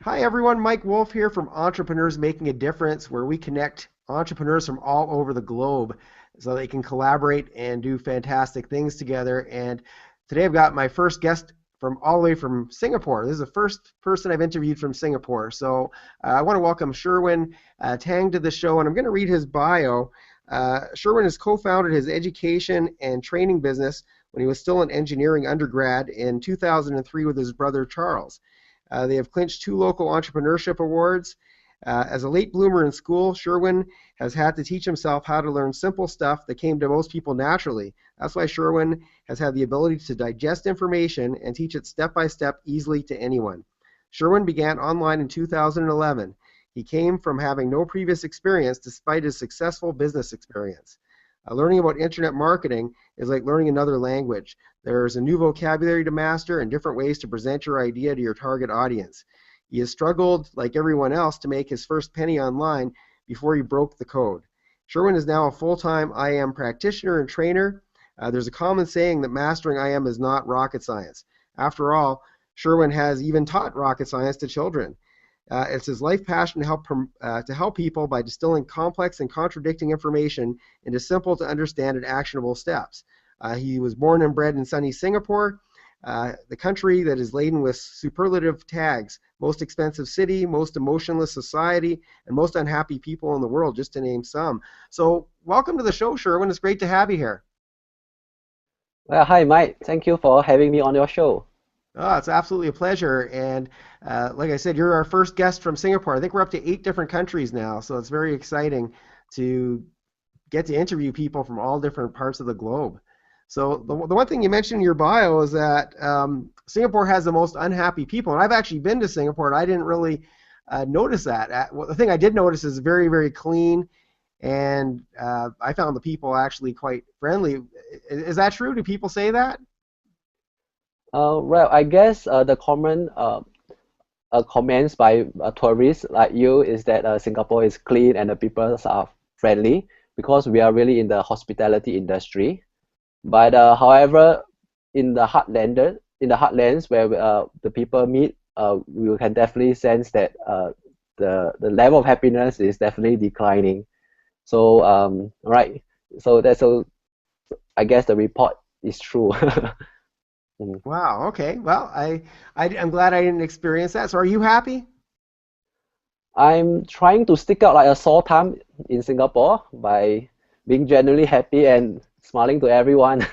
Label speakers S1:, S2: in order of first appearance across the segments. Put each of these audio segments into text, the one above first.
S1: Hi everyone, Mike Wolf here from Entrepreneurs Making a Difference, where we connect entrepreneurs from all over the globe so they can collaborate and do fantastic things together. And today I've got my first guest from all the way from Singapore. This is the first person I've interviewed from Singapore. So I want to welcome Sherwin Tang to the show, and I'm going to read his bio. Sherwin has co-founded his education and training business when he was still an engineering undergrad in 2003 with his brother Charles. They have clinched two local entrepreneurship awards. As a late bloomer in school, Sherwin has had to teach himself how to learn simple stuff that came to most people naturally. That's why Sherwin has had the ability to digest information and teach it step by step easily to anyone. Sherwin began online in 2011. He came from having no previous experience despite his successful business experience. Learning about internet marketing is like learning another language. There's a new vocabulary to master and different ways to present your idea to your target audience. He has struggled, like everyone else, to make his first penny online before he broke the code. Sherwin is now a full-time IM practitioner and trainer. There's a common saying that mastering IM is not rocket science. After all, Sherwin has even taught rocket science to children. It's his life passion to help people by distilling complex and contradicting information into simple to understand and actionable steps. He was born and bred in sunny Singapore, the country that is laden with superlative tags: most expensive city, most emotionless society, and most unhappy people in the world, just to name some. So welcome to the show, Sherwin. It's great to have you here.
S2: Well, hi, Mike. Thank you for having me on your show.
S1: Oh, it's absolutely a pleasure. And like I said, you're our first guest from Singapore. I think we're up to 8 different countries now, so it's very exciting to get to interview people from all different parts of the globe. So the one thing you mentioned in your bio is that Singapore has the most unhappy people. And I've actually been to Singapore, and I didn't really notice that. Well, the thing I did notice is very, very clean, and I found the people actually quite friendly. Is that true? Do people say that?
S2: Well, I guess the common comments by tourists like you is that Singapore is clean and the people are friendly because we are really in the hospitality industry. But however, in the heartlands where the people meet, we can definitely sense that the level of happiness is definitely declining. So right, so I guess the report is true. Mm.
S1: Wow. Okay. Well, I'm glad I didn't experience that. So are you happy?
S2: I'm trying to stick out like a sore thumb in Singapore by being genuinely happy and smiling to everyone.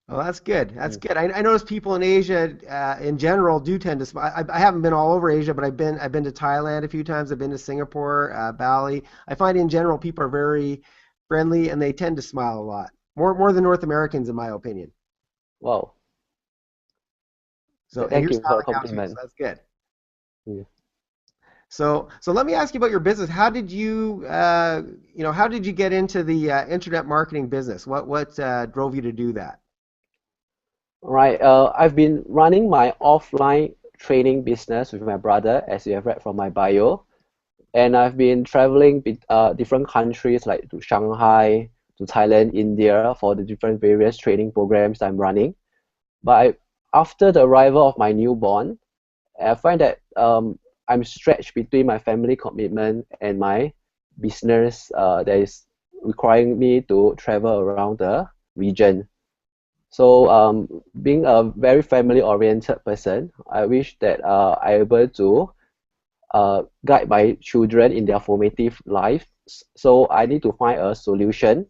S1: Well, that's good. That's
S2: Mm.
S1: good. I notice people in Asia, in general, do tend to smile. I haven't been all over Asia, but I've been to Thailand a few times. I've been to Singapore, Bali. I find in general people are very friendly and they tend to smile a lot. More than North Americans, in my opinion.
S2: Wow.
S1: So, and
S2: Thank
S1: you're
S2: you for the
S1: smiling now too, so
S2: compliment.
S1: that's good.
S2: Mm.
S1: So let me ask you about your business. How did how did you get into the internet marketing business? What drove you to do that?
S2: Right. I've been running my offline training business with my brother, as you have read from my bio, and I've been traveling different countries like to Shanghai, to Thailand, India for the different various training programs I'm running. But after the arrival of my newborn, I find that I'm stretched between my family commitment and my business that is requiring me to travel around the region. So being a very family-oriented person, I wish that I'm able to guide my children in their formative life. So I need to find a solution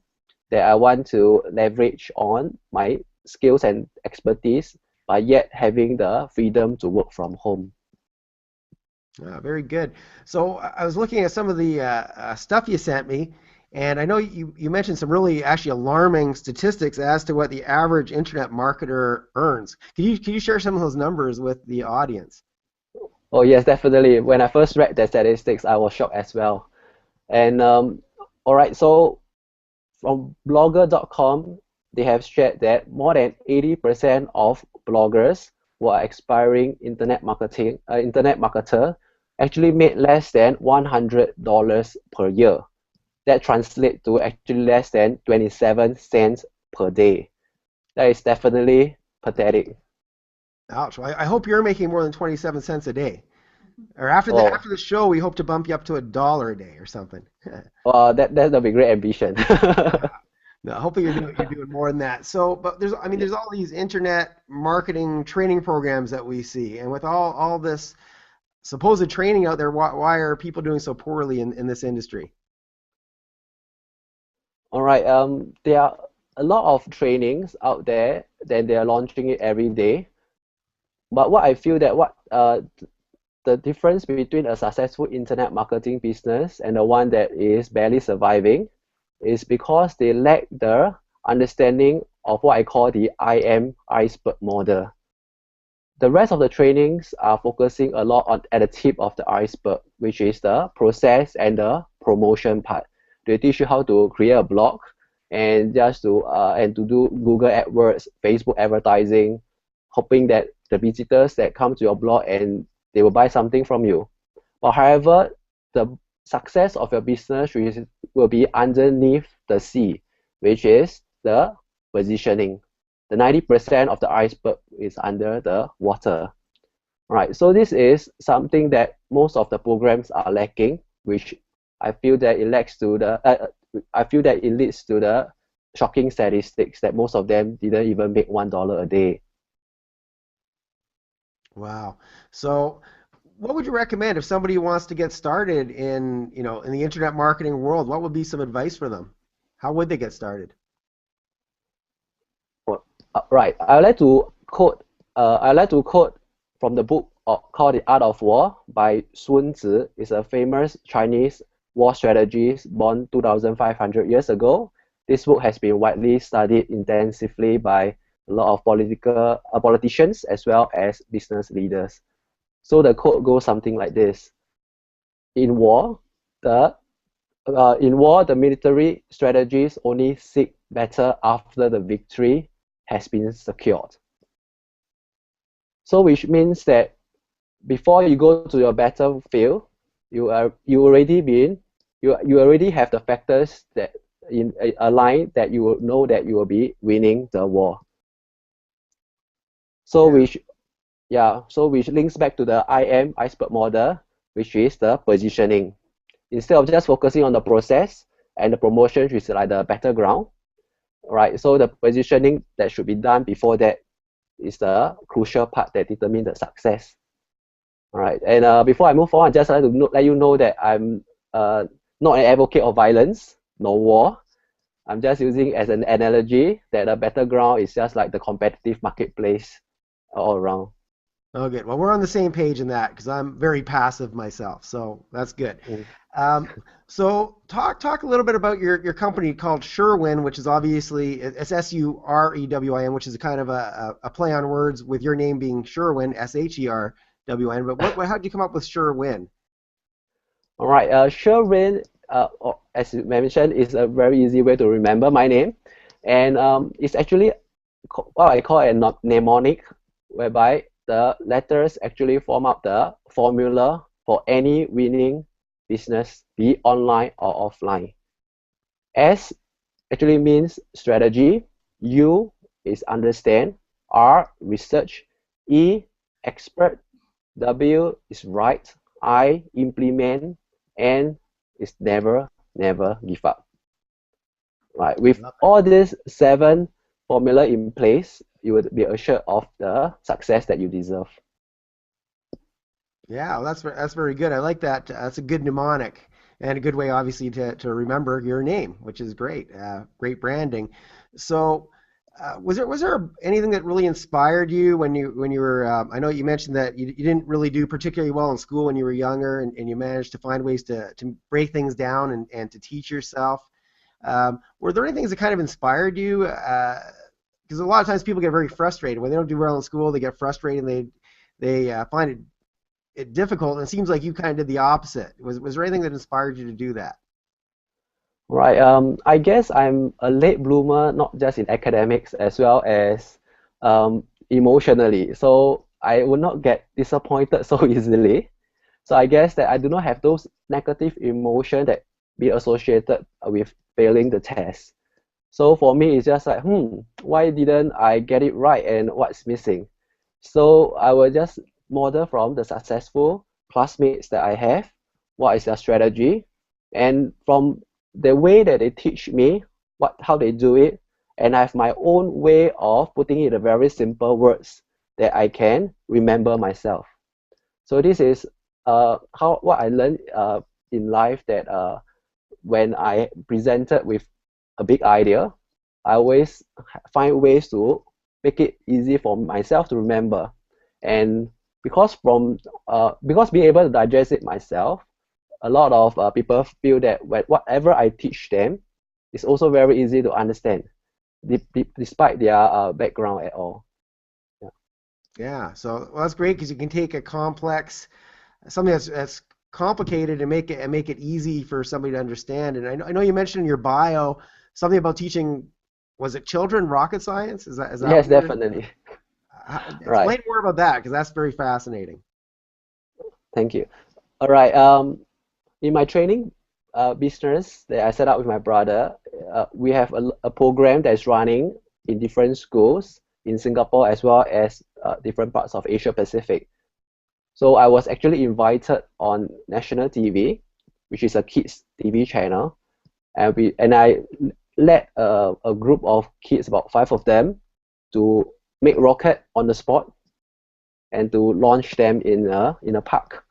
S2: that I want to leverage on my skills and expertise, but yet having the freedom to work from home.
S1: Very good. So I was looking at some of the stuff you sent me, and I know you mentioned some really actually alarming statistics as to what the average internet marketer earns. Can you share some of those numbers with the audience?
S2: Oh yes, definitely. When I first read the statistics, I was shocked as well. And all right, so from blogger.com, they have shared that more than 80% of bloggers who are aspiring internet marketer actually made less than $100 per year. That translates to actually less than 27 cents per day. That is definitely pathetic.
S1: Ouch. Well, I hope you're making more than 27 cents a day. Or after
S2: Oh,
S1: the show, we hope to bump you up to $1 a day or something.
S2: that's a big great ambition.
S1: No, hopefully you're doing more than that. So, but there's all these internet marketing training programs that we see, and with all this supposed training out there, why are people doing so poorly in this industry?
S2: All right. There are a lot of trainings out there, then they are launching it every day. But what I feel that what the difference between a successful internet marketing business and the one that is barely surviving is because they lack the understanding of what I call the IM iceberg model. The rest of the trainings are focusing a lot on at the tip of the iceberg, which is the process and the promotion part. They teach you how to create a blog and just to do Google AdWords, Facebook advertising, hoping that the visitors that come to your blog and they will buy something from you. But however, the success of your business will be underneath the sea, which is the positioning. The 90% of the iceberg is under the water. Right. So this is something that most of the programs are lacking, which I feel that it lacks to the I feel that it leads to the shocking statistics that most of them didn't even make $1 a day.
S1: Wow. So, what would you recommend if somebody wants to get started in the internet marketing world? What would be some advice for them? How would they get started?
S2: Right. I like to quote from the book called The Art of War by Sun Tzu. It's a famous Chinese war strategist born 2,500 years ago. This book has been widely studied intensively by a lot of politicians as well as business leaders. So the quote goes something like this: In war, the the military strategies only seek better after the victory has been secured. So which means that before you go to your battlefield, you already been you already have the factors that in a line that you will know that you will be winning the war. So
S1: Yeah.
S2: which so which links back to the IM iceberg model, which is the positioning. Instead of just focusing on the process and the promotion, which is like the battleground, right? So the positioning that should be done before that is the crucial part that determines the success. All right. And before I move on, I just like to let you know that I'm not an advocate of violence, no war. I'm just using as an analogy that a battleground is just like the competitive marketplace all around.
S1: Oh, good. Well, we're on the same page in that because I'm very passive myself, so that's good.
S2: Mm.
S1: Um, so talk a little bit about your company called Sherwin, which is obviously it's Surewin, which is a kind of a play on words with your name being Sherwin, Sherwin. But how did you come up with Sherwin?
S2: All right. Sherwin, as you mentioned, is a very easy way to remember my name, and it's actually what I call a mnemonic, whereby the letters actually form up the formula for any winning business, be it online or offline. S actually means strategy, U is understand, R research, E expert, W is right, I implement, N is never give up. Right. With all these seven formula in place, you would be assured of the success that you deserve.
S1: Yeah, well, that's very good. I like that. That's a good mnemonic and a good way, obviously, to remember your name, which is great. Great branding. So, was there anything that really inspired you when you were? I know you mentioned that you didn't really do particularly well in school when you were younger, and you managed to find ways to break things down and to teach yourself. Were there any things that kind of inspired you? Because a lot of times people get very frustrated when they don't do well in school. They get frustrated and they find it difficult. And it seems like you kind of did the opposite. Was there anything that inspired you to do that?
S2: Right. I guess I'm a late bloomer, not just in academics as well as emotionally. So I will not get disappointed so easily. So I guess that I do not have those negative emotion that be associated with failing the test. So for me, it's just like, why didn't I get it right and what's missing? So I will just model from the successful classmates that I have, what is their strategy, and from the way that they teach me, how they do it, and I have my own way of putting it in very simple words that I can remember myself. So this is how what I learned in life, that when I presented with a big idea, I always find ways to make it easy for myself to remember. And because being able to digest it myself, a lot of people feel that whatever I teach them is also very easy to understand, despite their background at all. Yeah.
S1: Yeah, so well, that's great because you can take a complex something that's complicated and make it easy for somebody to understand. And I know you mentioned in your bio something about teaching. Was it children rocket science? Is that
S2: Yes,
S1: what you're?
S2: definitely. Right.
S1: Explain more about that because that's very fascinating.
S2: Thank you. All right. In my training business that I set up with my brother, we have a program that's running in different schools in Singapore as well as different parts of Asia Pacific. So I was actually invited on national TV, which is a kids TV channel, and I led a group of kids, about five of them, to make rocket on the spot and to launch them in a park.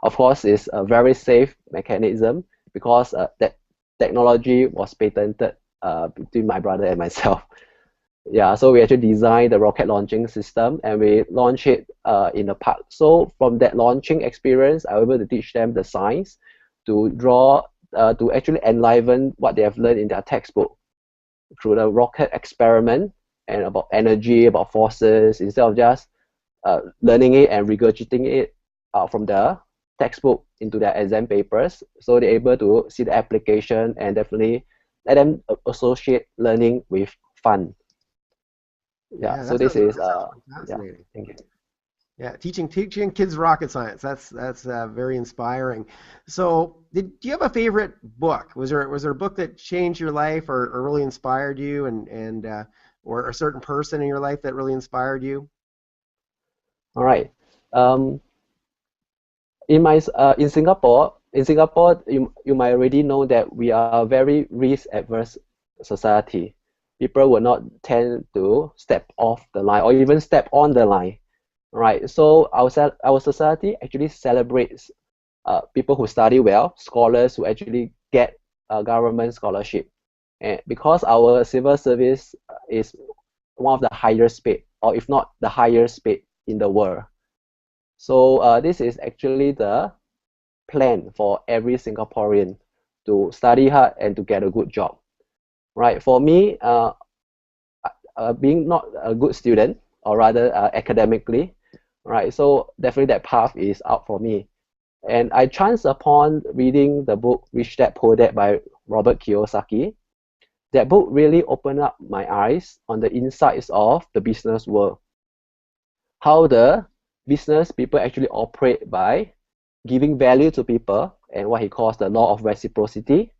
S2: Of course, it's a very safe mechanism because that technology was patented between my brother and myself. Yeah, so we actually designed the rocket launching system and we launch it in the park. So from that launching experience, I was able to teach them the science to draw, to actually enliven what they have learned in their textbook through the rocket experiment and about energy, about forces, instead of just learning it and regurgitating it from the textbook into their exam papers. So they're able to see the application and definitely let them associate learning with fun. Yeah,
S1: Yeah,
S2: so this is
S1: that sounds
S2: yeah,
S1: fascinating.
S2: thank you.
S1: Yeah, teaching kids rocket science. That's very inspiring. So, do you have a favorite book? Was there a book that changed your life or really inspired you, and or a certain person in your life that really inspired you?
S2: All right. Um, in Singapore, you might already know that we are a very risk adverse society. People will not tend to step off the line or even step on the line, right? So our society actually celebrates people who study well, scholars who actually get a government scholarship, and because our civil service is one of the highest paid, or if not the highest paid in the world. So this is actually the plan for every Singaporean to study hard and to get a good job, right? For me, being not a good student, or rather academically, right? So definitely that path is out for me. And I chanced upon reading the book Rich Dad Poor Dad by Robert Kiyosaki. That book really opened up my eyes on the insights of the business world, how the business people actually operate by giving value to people, and what he calls the law of reciprocity,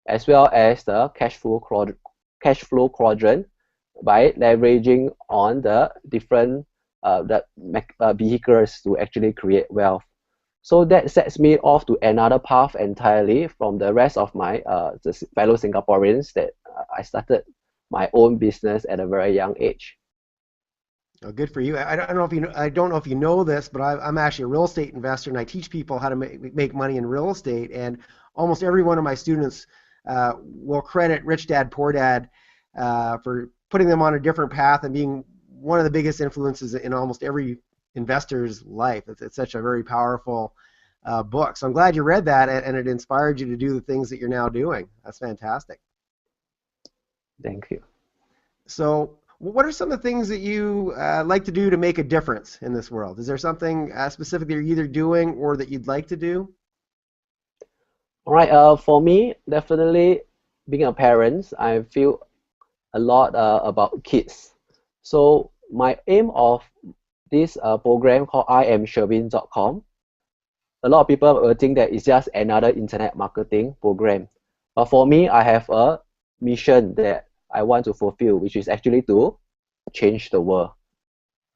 S2: as well as the cash flow quadrant, by leveraging on the different vehicles to actually create wealth. So that sets me off to another path entirely from the rest of my fellow Singaporeans, that I started my own business at a very young age.
S1: Oh, good for you. I don't know if I don't know if you know this, but I'm actually a real estate investor, and I teach people how to make money in real estate. And almost every one of my students will credit Rich Dad Poor Dad for putting them on a different path and being one of the biggest influences in almost every investor's life. It's such a very powerful book. So I'm glad you read that, and it inspired you to do the things that you're now doing. That's fantastic.
S2: Thank you.
S1: So, what are some of the things that you like to do to make a difference in this world? Is there something specific that you're either doing or that you'd like to do?
S2: All right. For me, definitely being a parent, I feel a lot about kids. So my aim of this program called IamSherwin.com, a lot of people will think that it's just another internet marketing program. But for me, I have a mission that I want to fulfill, which is actually to change the world.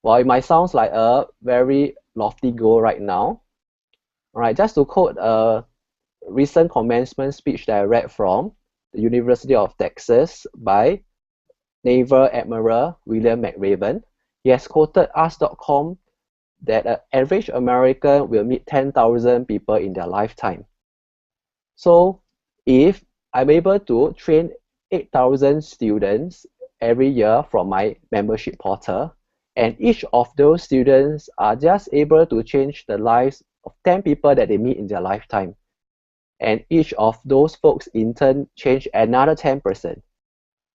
S2: While it might sound like a very lofty goal right now, All right, just to quote a recent commencement speech that I read from the University of Texas by Naval Admiral William McRaven. He has quoted Us.com that an average American will meet 10,000 people in their lifetime. So if I'm able to train 8,000 students every year from my membership portal, and each of those students are just able to change the lives of 10 people that they meet in their lifetime, and each of those folks in turn change another 10%,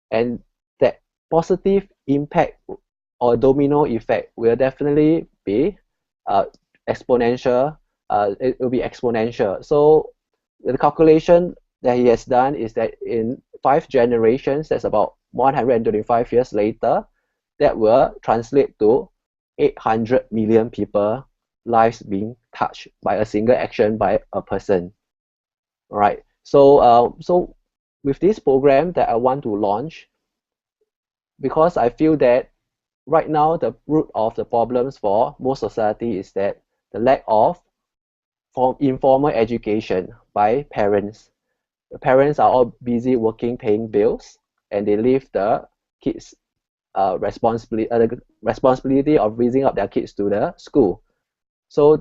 S2: and that positive impact or domino effect will definitely be uh, exponential. It will be exponential. So the calculation that he has done is that in 5 generations, that's about 125 years later, that will translate to 800 million people lives being touched by a single action by a person. All right. So with this program that I want to launch, because I feel that right now the root of the problems for most society is that the lack of informal education by parents. The parents are all busy working, paying bills, and they leave the kids the responsibility of raising up their kids to the school. So,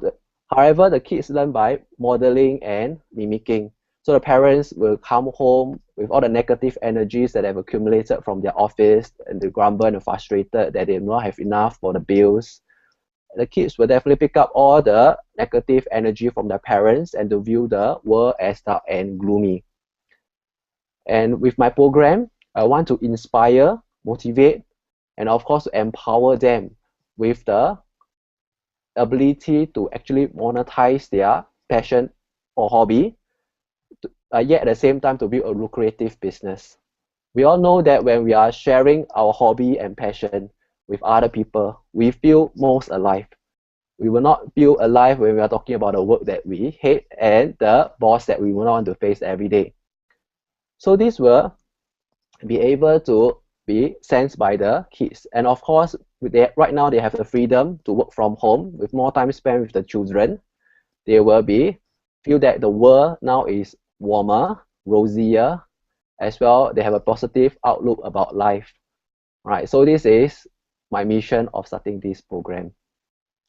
S2: however, the kids learn by modeling and mimicking. So the parents will come home with all the negative energies that have accumulated from their office, and they grumble and frustrated that they do not have enough for the bills. The kids will definitely pick up all the negative energy from their parents and to view the world as dark and gloomy. And with my program, I want to inspire, motivate, and of course empower them with the ability to actually monetize their passion or hobby, yet at the same time to build a lucrative business. We all know that when we are sharing our hobby and passion with other people, we feel most alive. We will not feel alive when we are talking about the work that we hate and the boss that we will not want to face every day. So this will be able to be sensed by the kids. And of course, right now they have the freedom to work from home with more time spent with the children. They will be feel that the world now is warmer, rosier, as well. They have a positive outlook about life. Right. So this is my mission of starting this program.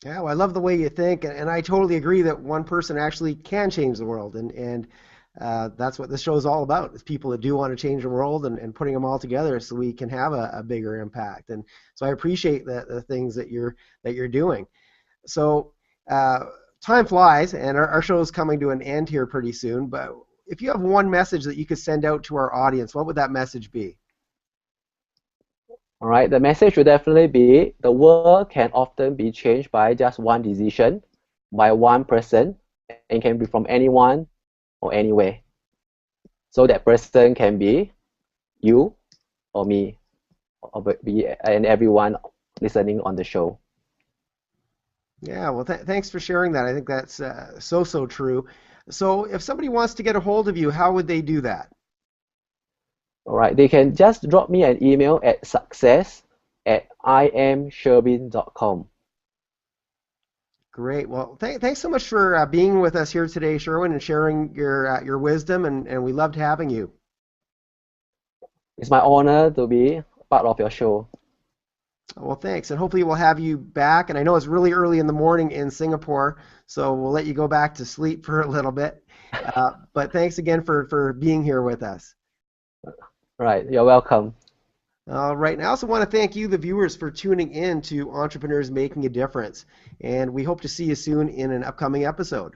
S1: Yeah, well, I love the way you think, and I totally agree that one person actually can change the world, and that's what this show is all about: is people that do want to change the world and putting them all together so we can have a bigger impact. And so I appreciate the things that you're doing. So uh, time flies, and our show is coming to an end here pretty soon. But if you have one message that you could send out to our audience, what would that message be?
S2: All right. The message will definitely be the world can often be changed by just one decision, by one person, and can be from anyone or anywhere. So that person can be you or me or be and everyone listening on the show.
S1: Yeah, well, thanks for sharing that. I think that's so true. So, if somebody wants to get a hold of you, how would they do that?
S2: All right. They can just drop me an email at success@imsherwin.com.
S1: Great. Well, thanks so much for being with us here today, Sherwin, and sharing your wisdom, and we loved having you.
S2: It's my honor to be part of your show.
S1: Well, thanks, and hopefully we'll have you back. And I know it's really early in the morning in Singapore, so we'll let you go back to sleep for a little bit. But thanks again for being here with us.
S2: Right. You're welcome.
S1: All right. And I also want to thank you, the viewers, for tuning in to Entrepreneurs Making a Difference. And we hope to see you soon in an upcoming episode.